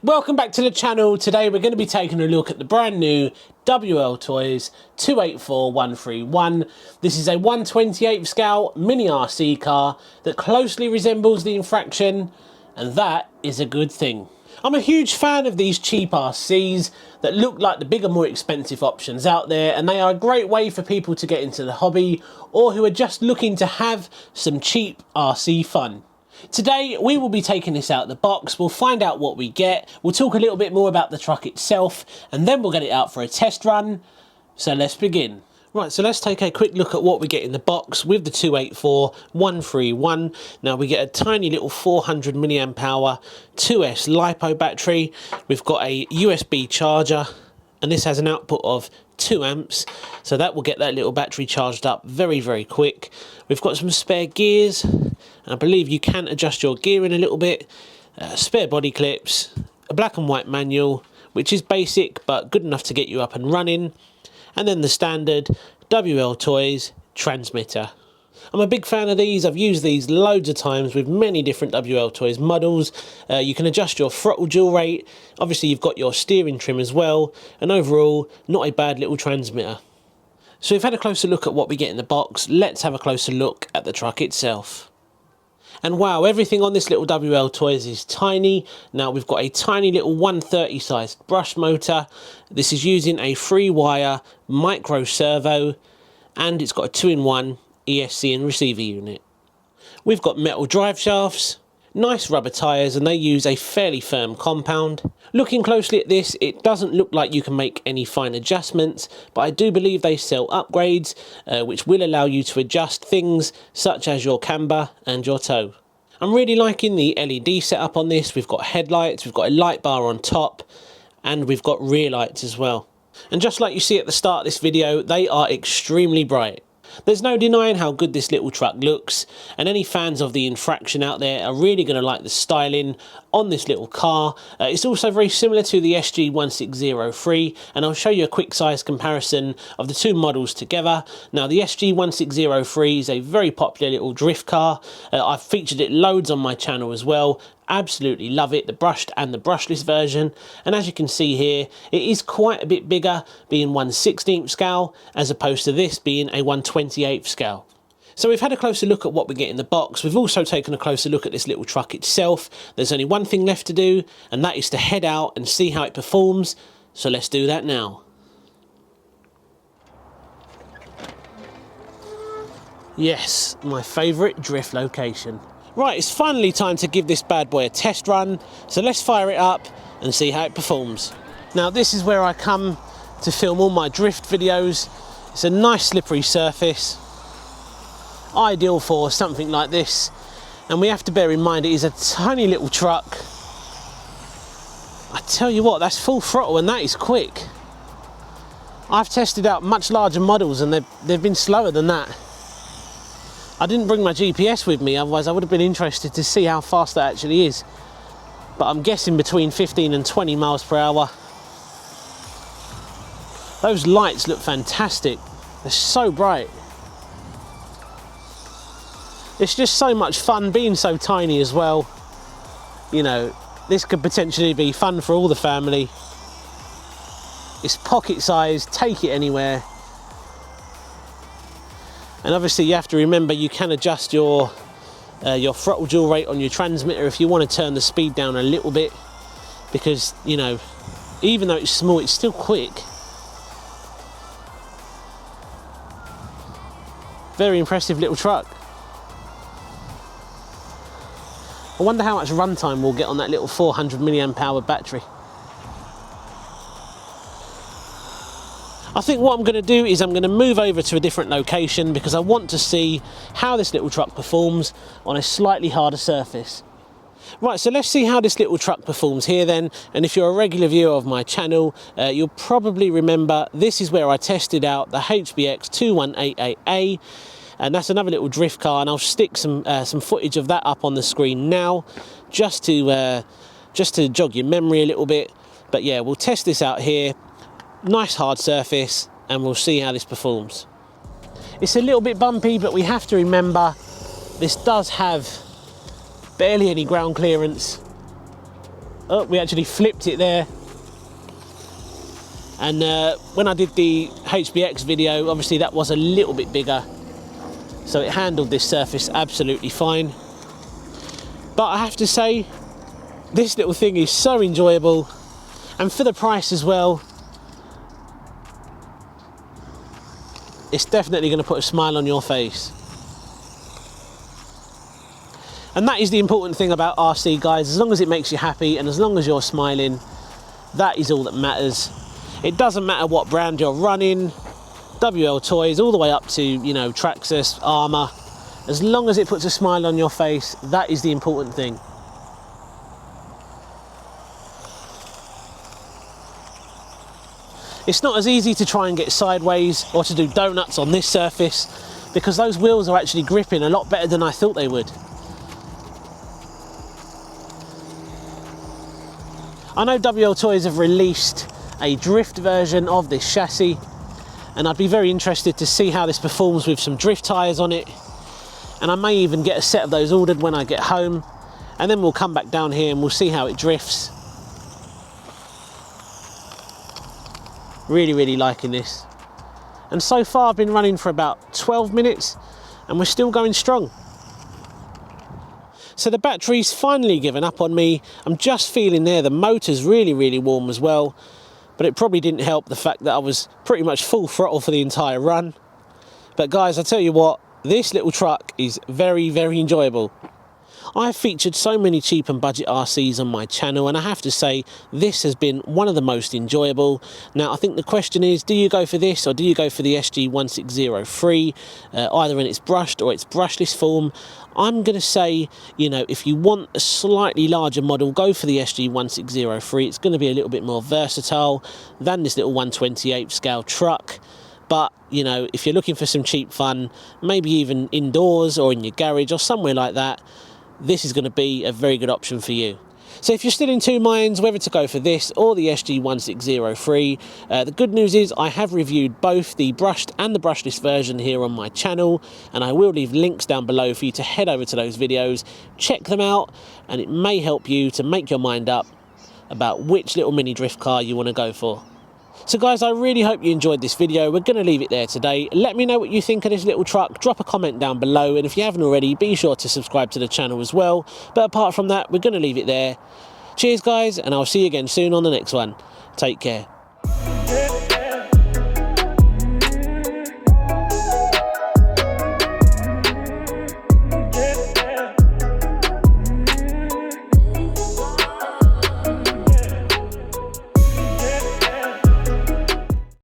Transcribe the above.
Welcome back to the channel. Today we're going to be taking a look at the brand new WLtoys 284131. This is a 1/28 scale mini RC car that closely resembles the Infraction, and that is a good thing. I'm a huge fan of these cheap RCs that look like the bigger, more expensive options out there, and they are a great way for people to get into the hobby or who are just looking to have some cheap RC fun. Today we will be taking this out of the box, we'll find out what we get, we'll talk a little bit more about the truck itself, and then we'll get it out for a test run. So let's begin. Right, so let's take a quick look at what we get in the box with the 284131. Now we get a tiny little 400 milliamp hour 2S LiPo battery. We've got a USB charger, and this has an output of 2 amps, so that will get that little battery charged up very, very quick. We've got some spare gears, and I believe you can adjust your gearing a little bit, spare body clips, a black and white manual, which is basic but good enough to get you up and running, and then the standard WLtoys transmitter. I'm a big fan of these. I've used these loads of times with many different WLtoys models. You can adjust your throttle dual rate. Obviously you've got your steering trim as well, and overall not a bad little transmitter. So we've had a closer look at what we get in the box. Let's have a closer look at the truck itself. And wow, everything on this little WLtoys is tiny. Now we've got a tiny little 130 sized brush motor. This is using a 3-wire micro servo, and it's got a 2-in-1 ESC and receiver unit. We've got metal drive shafts, nice rubber tyres, and they use a fairly firm compound. Looking closely at this, it doesn't look like you can make any fine adjustments, but I do believe they sell upgrades which will allow you to adjust things such as your camber and your toe. I'm really liking the LED setup on this. We've got headlights, we've got a light bar on top, and we've got rear lights as well. And just like you see at the start of this video, they are extremely bright. There's no denying how good this little truck looks, and any fans of the Infraction out there are really going to like the styling on this little car. It's also very similar to the SG1603, and I'll show you a quick size comparison of the two models together. Now the SG1603 is a very popular little drift car. I've featured it loads on my channel as well. Absolutely love it, the brushed and the brushless version, and as you can see here, it is quite a bit bigger, being 1/16 scale as opposed to this being a 1/28 scale. So we've had a closer look at what we get in the box. We've also taken a closer look at this little truck itself. There's only one thing left to do, and that is to head out and see how it performs. So let's do that now. Yes, my favourite drift location. Right, it's finally time to give this bad boy a test run, so let's fire it up and see how it performs. Now this is where I come to film all my drift videos. It's a nice slippery surface, ideal for something like this, and we have to bear in mind it is a tiny little truck. I tell you what, that's full throttle and that is quick. I've tested out much larger models and they've been slower than that. I didn't bring my GPS with me, otherwise I would have been interested to see how fast that actually is. But I'm guessing between 15 and 20 miles per hour. Those lights look fantastic. They're so bright. It's just so much fun being so tiny as well. You know, this could potentially be fun for all the family. It's pocket sized, take it anywhere. And obviously you have to remember you can adjust your throttle dual rate on your transmitter if you want to turn the speed down a little bit, because, you know, even though it's small, it's still quick. Very impressive little truck. I wonder how much runtime we'll get on that little 400 milliamp hour battery. I think what I'm going to do is I'm going to move over to a different location because I want to see how this little truck performs on a slightly harder surface. Right, so let's see how this little truck performs here then, and if you're a regular viewer of my channel, you'll probably remember this is where I tested out the HBX 2188A, and that's another little drift car, and I'll stick some footage of that up on the screen now, just to jog your memory a little bit. But yeah, we'll test this out here. Nice hard surface, and we'll see how this performs. It's a little bit bumpy, but we have to remember this does have barely any ground clearance. Oh, we actually flipped it there. And when I did the HBX video, obviously that was a little bit bigger, so it handled this surface absolutely fine. But I have to say, this little thing is so enjoyable, and for the price as well, it's definitely going to put a smile on your face. And that is the important thing about RC, guys. As long as it makes you happy and as long as you're smiling, that is all that matters. It doesn't matter what brand you're running, WLtoys, all the way up to, you know, Traxxas, Armour. As long as it puts a smile on your face, that is the important thing. It's not as easy to try and get sideways or to do donuts on this surface, because those wheels are actually gripping a lot better than I thought they would. I know WLtoys have released a drift version of this chassis, and I'd be very interested to see how this performs with some drift tyres on it, and I may even get a set of those ordered when I get home, and then we'll come back down here and we'll see how it drifts. Really liking this, and so far I've been running for about 12 minutes and we're still going strong. So the battery's finally given up on me. I'm just feeling there the motor's really warm as well, but it probably didn't help the fact that I was pretty much full throttle for the entire run. But guys, I tell you what, this little truck is very enjoyable. I've featured so many cheap and budget RCs on my channel, and I have to say this has been one of the most enjoyable. Now I think the question is, do you go for this or do you go for the SG1603, either in its brushed or its brushless form? I'm going to say, you know, if you want a slightly larger model, go for the SG1603. It's going to be a little bit more versatile than this little 1/28 scale truck. But, you know, if you're looking for some cheap fun, maybe even indoors or in your garage or somewhere like that, this is going to be a very good option for you. So if you're still in two minds whether to go for this or the SG1603, the good news is I have reviewed both the brushed and the brushless version here on my channel, and I will leave links down below for you to head over to those videos, check them out, and it may help you to make your mind up about which little mini drift car you want to go for. So guys, I really hope you enjoyed this video. We're going to leave it there today. Let me know what you think of this little truck. Drop a comment down below, and if you haven't already, be sure to subscribe to the channel as well. But apart from that, we're going to leave it there. Cheers guys, and I'll see you again soon on the next one. Take care.